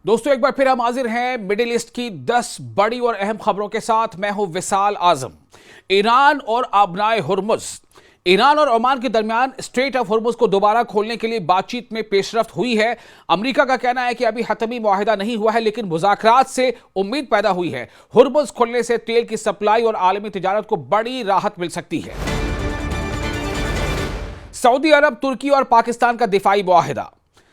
दोस्तों एक बार फिर हम हाजिर हैं मिडिल ईस्ट की 10 बड़ी और अहम खबरों के साथ। मैं हूं विशाल आजम। ईरान और आबनाए हुर्मुज, ईरान और ओमान के दरमियान स्ट्रेट ऑफ हुर्मुज को दोबारा खोलने के लिए बातचीत में पेशरफ्त हुई है। अमेरिका का कहना है कि अभी हतमी मुआहिदा नहीं हुआ है, लेकिन मुज़ाकरात से उम्मीद पैदा हुई है। हुर्मुज खोलने से तेल की सप्लाई और आलमी तिजारत को बड़ी राहत मिल सकती है। सऊदी अरब, तुर्की और पाकिस्तान का दिफाई मुआहिदा।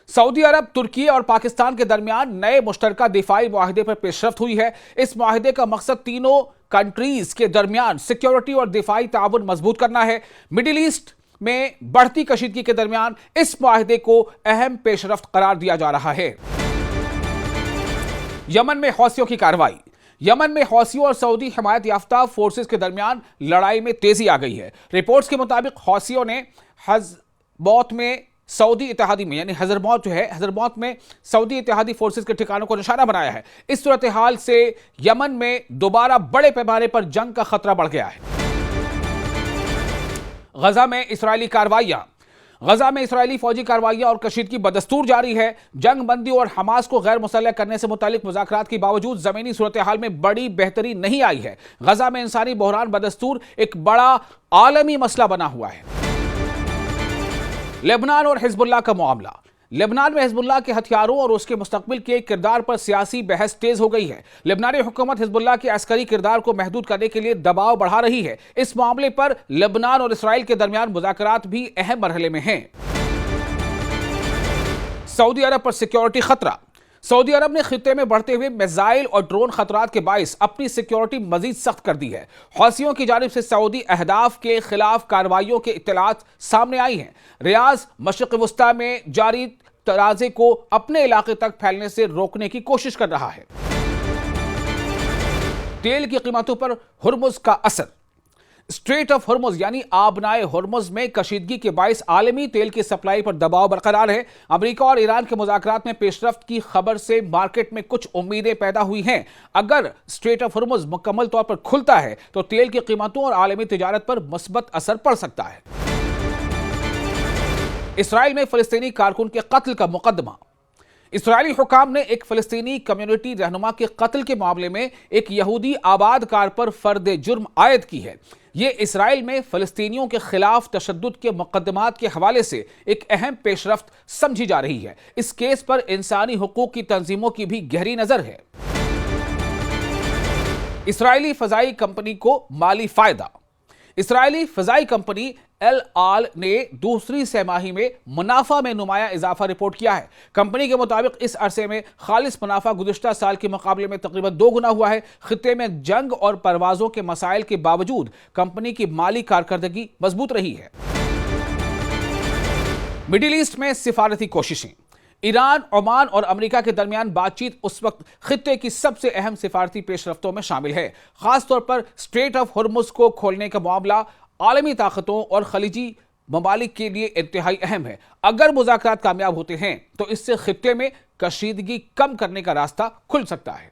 सऊदी अरब, तुर्की और पाकिस्तान के दरमियान नए मुश्तरका दिफाई मुआहिदे पर पेशरफ्त हुई है। इस मुआहिदे का मकसद तीनों कंट्रीज के दरमियान सिक्योरिटी और दिफाई ताउन मजबूत करना है। मिडिल ईस्ट में बढ़ती कशीदगी के दरमियान इस मुआहिदे को अहम पेशरफ्त करार दिया जा रहा है। यमन में हौसियों की कार्रवाई। यमन में हौसियों और सऊदी हिमायत याफ्ता फोर्सेस के दरमियान लड़ाई में तेजी आ गई है। रिपोर्ट्स के मुताबिक हौसियों ने हज़रमौत में सऊदी इत्तेहादी में यानी हज़रमौत में सऊदी इत्तेहादी फोर्सेस के ठिकानों को निशाना बनाया है। इस सूरत हाल से यमन में दोबारा बड़े पैमाने पर जंग का खतरा बढ़ गया है। गजा में इस्राएली कार्रवाइयां। गजा में इस्राएली फौजी कार्रवाइयां और कशीदगी बदस्तूर जारी है। जंग बंदी और हमास को गैर मुसल्लह करने से मुतालिक मुज़ाकरात के बावजूद जमीनी सूरत हाल में बड़ी बेहतरी नहीं आई है। गजा में इंसानी बहरान बदस्तूर एक बड़ा आलमी मसला बना हुआ है। लेबनान और हिजबुल्लाह का मामला। लेबनान में हिजबुल्लाह के हथियारों और उसके मुस्तकबिल के किरदार पर सियासी बहस तेज हो गई है। लेबनानी हुकूमत हिजबुल्लाह के अस्करी किरदार को महदूद करने के लिए दबाव बढ़ा रही है। इस मामले पर लेबनान और इसराइल के दरमियान मुज़ाकरात भी अहम मरहले में हैं। सऊदी अरब पर सिक्योरिटी खतरा। सऊदी अरब ने खित्ते में बढ़ते हुए मिसाइल और ड्रोन खतरात के बाइस अपनी सिक्योरिटी मजीद सख्त कर दी है। हौसियों की जानिब से सऊदी अहदाफ के खिलाफ कार्रवाइयों के इत्तलात सामने आई हैं। रियाज मशरिक़ वस्ता में जारी तनाज़े को अपने इलाके तक फैलने से रोकने की कोशिश कर रहा है। तेल की कीमतों पर हुर्मुज का असर। स्ट्रेट ऑफ हुर्मुज यानी आबनाए हुर्मुज में कशीदगी के बाइस आलमी तेल की सप्लाई पर दबाव बरकरार है। अमेरिका और ईरान के मुज़ाकरात में पेशरफ्त की खबर से मार्केट में कुछ उम्मीदें पैदा हुई हैं। अगर स्ट्रेट ऑफ हुर्मुज मुकम्मल तौर पर खुलता है तो तेल की कीमतों और आलमी तिजारत पर मुस्बत असर पड़ सकता है। इसराइल में फलस्तीनी कारकुन के कत्ल का मुकदमा। इसराइली हुकाम ने एक फलस्तीनी कम्युनिटी रहनुमा के कत्ल के मामले में एक यहूदी आबादकार पर फर्द जुर्म आयद की है। यह इसराइल में फलस्तीनियों के खिलाफ तशद्दुद के मुकदमात के हवाले से एक अहम पेशरफ्त समझी जा रही है। इस केस पर इंसानी हुकूक की तंजीमों की भी गहरी नजर है। इसराइली फजाई कंपनी को माली फायदा। इसराइली फजाई कंपनी एल आल ने दूसरी सहमाही में मुनाफा में नुमाया इजाफा रिपोर्ट किया है। कंपनी के मुताबिक इस अरसे में खालिस मुनाफा गुज़िश्ता साल के मुकाबले में तकरीबन 2 गुना हुआ है। खित्ते में जंग और परवाजों के मसाइल के बावजूद कंपनी की माली कारकर्दगी मजबूत रही है। मिडिल ईस्ट में सिफारती कोशिशें। ईरान, ओमान और अमेरिका के दरमियान बातचीत उस वक्त खित्ते की सबसे अहम सिफारती पेशरफ्तों में शामिल है। खासतौर पर स्ट्रेट ऑफ हुर्मुज को खोलने का मामला आलमी ताकतों और खलीजी ममालिक के लिए इंतहाई अहम है। अगर मुज़ाकरात कामयाब होते हैं तो इससे खित्ते में कशीदगी कम करने का रास्ता खुल सकता है।